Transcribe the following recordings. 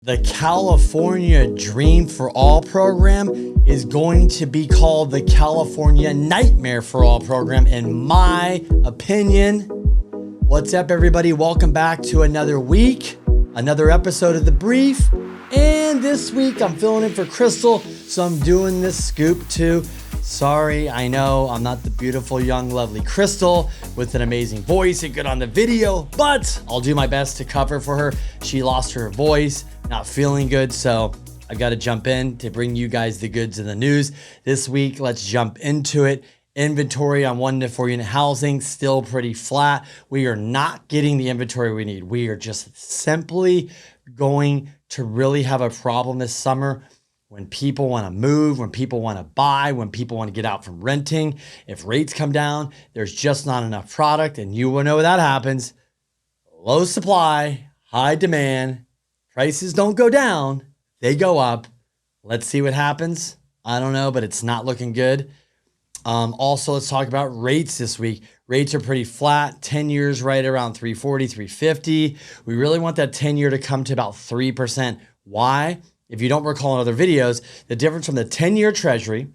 The California Dream for All program is going to be called the California Nightmare for All program, in my opinion. What's up, everybody? Welcome back to another week, another episode of The Brief. And this week I'm filling in for Crystal, so I'm doing this scoop too. Sorry, I know I'm not the beautiful, young, lovely Crystal with an amazing voice and good on the video, but I'll do my best to cover for her. She lost her voice, not feeling good, so I got to jump in to bring you guys the goods and the news. This week, let's jump into it. Inventory on 1 to 4 unit housing, still pretty flat. We are not getting the inventory we need. We are just simply going to really have a problem this summer when people want to move, when people want to buy, when people want to get out from renting. If rates come down, there's just not enough product, and you will know when that happens. Low supply, high demand, prices don't go down, they go up. Let's see what happens. I don't know, but it's not looking good. Also, let's talk about rates this week. Rates are pretty flat. 10 years right around 340, 350. We really want that 10-year to come to about 3%. Why? If you don't recall in other videos, the difference from the 10-year treasury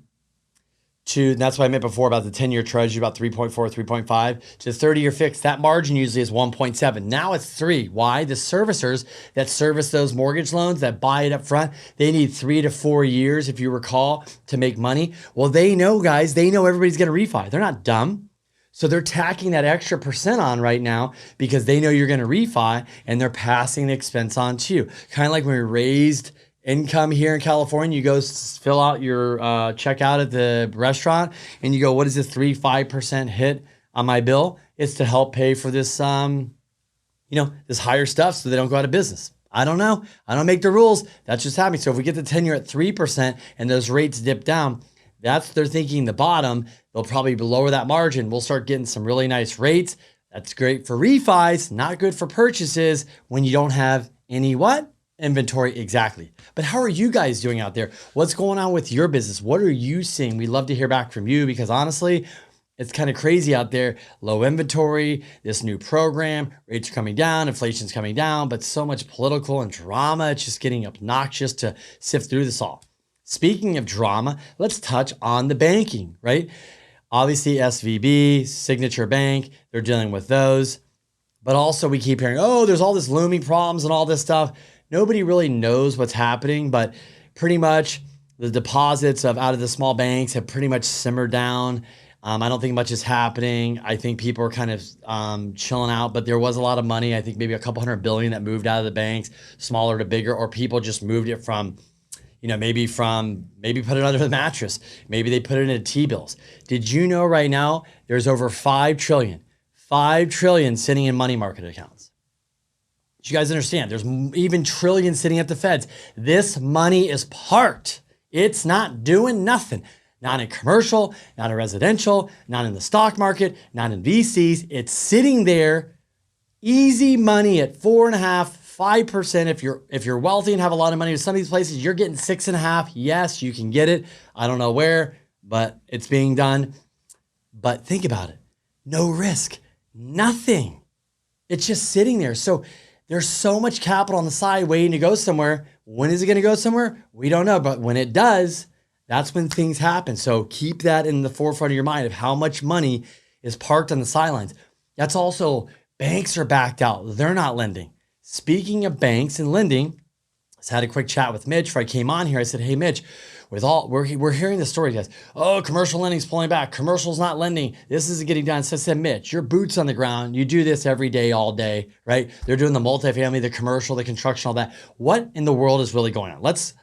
to, and that's what I meant before about the 10-year treasury, about 3.4, 3.5, to 30-year fixed, that margin usually is 1.7. Now it's 3. Why? The servicers that service those mortgage loans, that buy it up front, they need 3 to 4 years, if you recall, to make money. Well, they know, guys, they know everybody's going to refi. They're not dumb. So they're tacking that extra percent on right now because they know you're going to refi, and they're passing the expense on to you. Kind of like when we raised income here in California, you go fill out your checkout at the restaurant and you go, what is this 3-5% hit on my bill? It's to help pay for this, this higher stuff so they don't go out of business. I don't know. I don't make the rules. That's just happening. So if we get the 10-year at 3% and those rates dip down, they're thinking the bottom. They'll probably lower that margin. We'll start getting some really nice rates. That's great for refis, not good for purchases when you don't have any what? Inventory. Exactly. But how are you guys doing out there? What's going on with your business? What are you seeing? We'd love to hear back from you because honestly, it's kind of crazy out there. Low inventory, this new program, rates are coming down, inflation's coming down, but so much political and drama. It's just getting obnoxious to sift through this all. Speaking of drama, let's touch on the banking, right? Obviously, SVB, Signature Bank, they're dealing with those. But also we keep hearing, oh, there's all this looming problems and all this stuff. Nobody really knows what's happening, but pretty much the deposits out of the small banks have pretty much simmered down. I don't think much is happening. I think people are kind of chilling out, but there was a lot of money. I think maybe a couple $100 billion that moved out of the banks, smaller to bigger, or people just moved it from, maybe put it under the mattress. Maybe they put it into T-bills. Did you know right now there's over $5 trillion sitting in money market accounts? You guys understand, there's even trillions sitting at the feds. This money is parked. It's not doing nothing. Not in commercial, not in residential, not in the stock market, not in VCs. It's sitting there, easy money at 4.5%, 5%. If you're wealthy and have a lot of money in some of these places, you're getting 6.5%. Yes, you can get it. I don't know where, but it's being done. But think about it. No risk, nothing. It's just sitting there. So there's so much capital on the side waiting to go somewhere. When is it going to go somewhere? We don't know. But when it does, that's when things happen. So keep that in the forefront of your mind of how much money is parked on the sidelines. That's also, banks are backed out. They're not lending. Speaking of banks and lending, I just had a quick chat with Mitch before I came on here. I said, hey, Mitch, we're hearing the story, guys. Oh, commercial lending's pulling back. Commercial's not lending. This isn't getting done. So I said, Mitch, your boots on the ground. You do this every day, all day, right? They're doing the multifamily, the commercial, the construction, all that. What in the world is really going on? Let's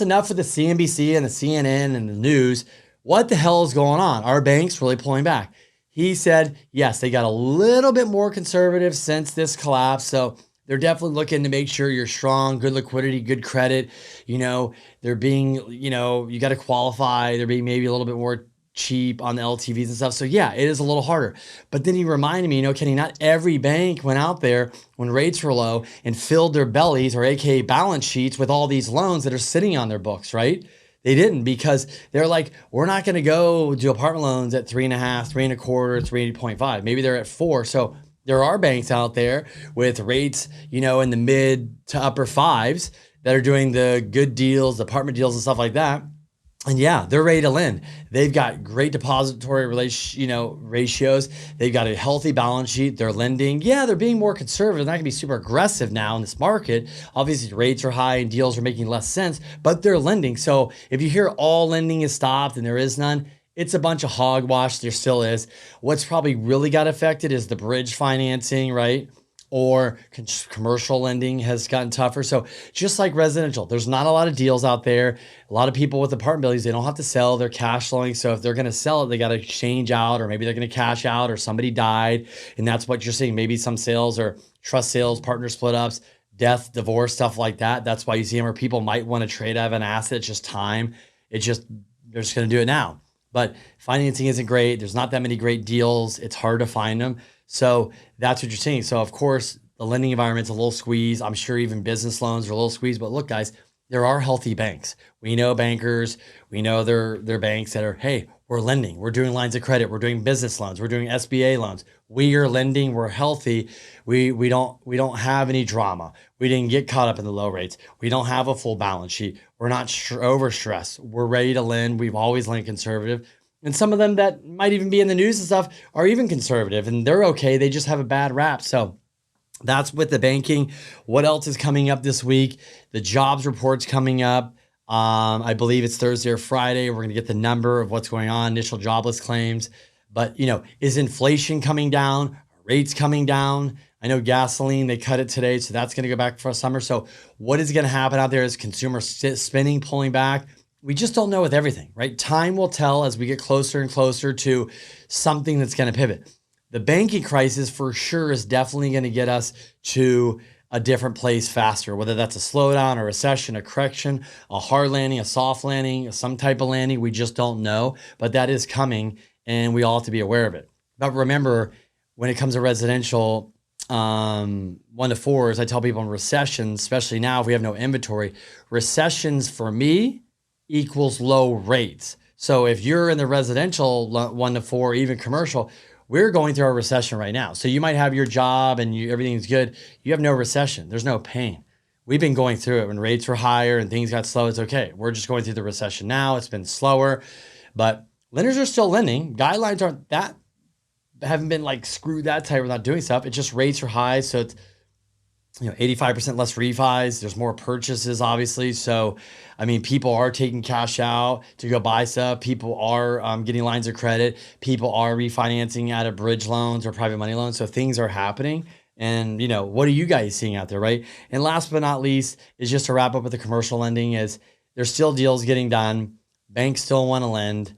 enough of the CNBC and the CNN and the news. What the hell is going on? Are banks really pulling back? He said, yes, they got a little bit more conservative since this collapse. So they're definitely looking to make sure you're strong, good liquidity, good credit. They're being, you got to qualify. They're being maybe a little bit more cheap on the LTVs and stuff. So yeah, it is a little harder. But then he reminded me, Kenny, not every bank went out there when rates were low and filled their bellies, or AKA balance sheets, with all these loans that are sitting on their books, right? They didn't, because they're like, we're not going to go do apartment loans at 3.5, 3.25, 3.5. Maybe they're at 4. So there are banks out there with rates, in the mid to upper fives that are doing the good deals, apartment deals and stuff like that. And yeah, they're ready to lend. They've got great depository ratios. They've got a healthy balance sheet. They're lending. Yeah, they're being more conservative. They're not gonna be super aggressive now in this market. Obviously, rates are high and deals are making less sense, but they're lending. So if you hear all lending is stopped and there is none, it's a bunch of hogwash. There still is. What's probably really got affected is the bridge financing, right? Or commercial lending has gotten tougher. So just like residential, there's not a lot of deals out there. A lot of people with apartment buildings, they don't have to sell, they're cash flowing. So if they're gonna sell it, they gotta exchange out, or maybe they're gonna cash out, or somebody died. And that's what you're seeing. Maybe some sales or trust sales, partner split ups, death, divorce, stuff like that. That's why you see them where people might wanna trade out of an asset. It's just time. They're just gonna do it now. But financing isn't great. There's not that many great deals. It's hard to find them. So that's what you're seeing. So of course, the lending environment's a little squeezed. I'm sure even business loans are a little squeezed. But look, guys, there are healthy banks. We know bankers. We know they're banks that are, hey, we're lending. We're doing lines of credit. We're doing business loans. We're doing SBA loans. We are lending. We're healthy. We don't have any drama. We didn't get caught up in the low rates. We don't have a full balance sheet. We're not overstressed. We're ready to lend. We've always lent conservative. And some of them that might even be in the news and stuff are even conservative, and they're okay. They just have a bad rap. So that's with the banking. What else is coming up this week? The jobs report's coming up. I believe it's Thursday or Friday. We're going to get the number of what's going on, initial jobless claims. But, is inflation coming down? Rates coming down? I know gasoline, they cut it today, so that's going to go back for summer. So what is going to happen out there? Is consumer spending pulling back? We just don't know with everything, right? Time will tell as we get closer and closer to something that's going to pivot. The banking crisis for sure is definitely going to get us to a different place faster, whether that's a slowdown, a recession, a correction, a hard landing, a soft landing, some type of landing. We just don't know, but that is coming and we all have to be aware of it. But remember, when it comes to residential, 1 to 4s, I tell people in recessions, especially now if we have no inventory, recessions for me equals low rates. So if you're in the residential 1 to 4, even commercial, we're going through a recession right now. So you might have your job and everything's good. You have no recession. There's no pain. We've been going through it when rates were higher and things got slow. It's okay. We're just going through the recession now. It's been slower, but lenders are still lending. Guidelines haven't been like screwed that tight. We're not doing stuff. It's just rates are high. So it's 85% less refis. There's more purchases, obviously. So, people are taking cash out to go buy stuff. People are getting lines of credit. People are refinancing out of bridge loans or private money loans. So things are happening. And, what are you guys seeing out there, right? And last but not least is just to wrap up with the commercial lending is there's still deals getting done. Banks still want to lend.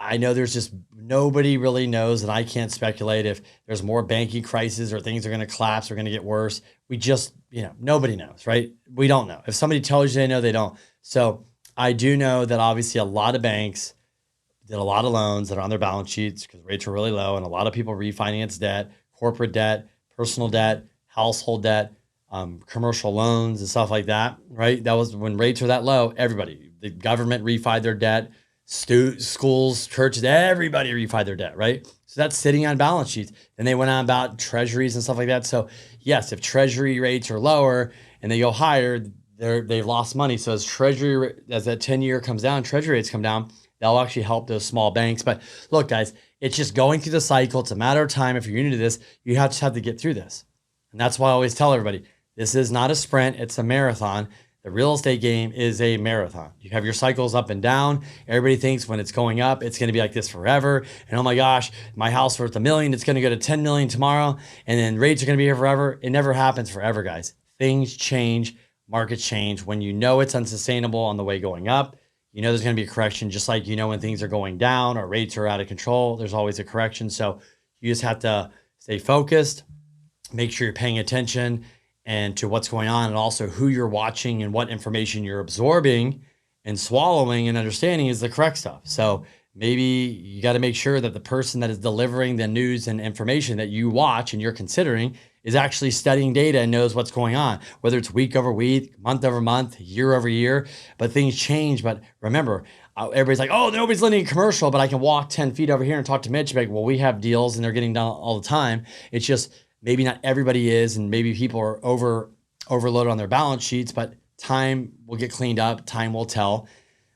I know there's just nobody really knows, and I can't speculate if there's more banking crisis or things are going to collapse or going to get worse. We just, nobody knows, right? We don't know. If somebody tells you they know, they don't. So I do know that obviously a lot of banks did a lot of loans that are on their balance sheets because rates are really low, and a lot of people refinance debt, corporate debt, personal debt, household debt, commercial loans and stuff like that, right? That was when rates were that low, everybody, the government refied their debt. Schools, churches, everybody refi their debt, right? So that's sitting on balance sheets. And they went on about treasuries and stuff like that. So yes, if treasury rates are lower and they go higher, they've lost money. So as that 10-year comes down, treasury rates come down, that'll actually help those small banks. But look, guys, it's just going through the cycle. It's a matter of time. If you're new to this, you just have to get through this. And that's why I always tell everybody, this is not a sprint, it's a marathon. The real estate game is a marathon. You have your cycles up and down. Everybody thinks when it's going up, it's going to be like this forever. And oh my gosh, my house worth $1 million, it's going to go to 10 million tomorrow. And then rates are going to be here forever. It never happens forever, guys. Things change, markets change. When you know it's unsustainable on the way going up, there's going to be a correction, just like when things are going down or rates are out of control, there's always a correction. So you just have to stay focused, make sure you're paying attention and to what's going on, and also who you're watching and what information you're absorbing and swallowing and understanding is the correct stuff. So maybe you got to make sure that the person that is delivering the news and information that you watch and you're considering is actually studying data and knows what's going on, whether it's week over week, month over month, year over year. But things change. But remember, everybody's like, oh, nobody's lending commercial, but I can walk 10 feet over here and talk to Mitch. Like, well, we have deals and they're getting done all the time. It's just maybe not everybody is, and maybe people are overloaded on their balance sheets, but time will get cleaned up. Time will tell.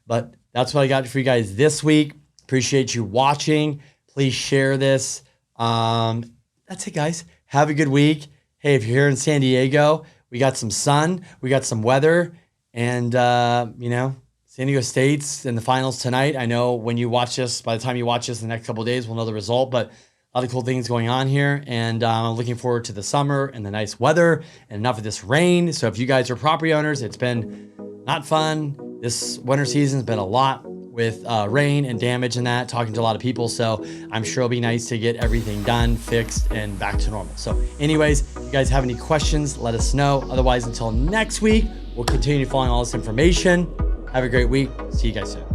But that's what I got for you guys this week. Appreciate you watching. Please share this. That's it, guys. Have a good week. Hey, if you're here in San Diego, we got some sun, we got some weather, and you know, San Diego State's in the finals tonight. I know when you watch this, by the time you watch this in the next couple of days, we'll know the result, but a lot of cool things going on here, and I'm looking forward to the summer and the nice weather and enough of this rain. So if you guys are property owners, it's been not fun. This winter season's been a lot with rain and damage and that, talking to a lot of people. So I'm sure it'll be nice to get everything done, fixed, and back to normal. So anyways, if you guys have any questions, let us know. Otherwise, until next week, we'll continue following all this information. Have a great week. See you guys soon.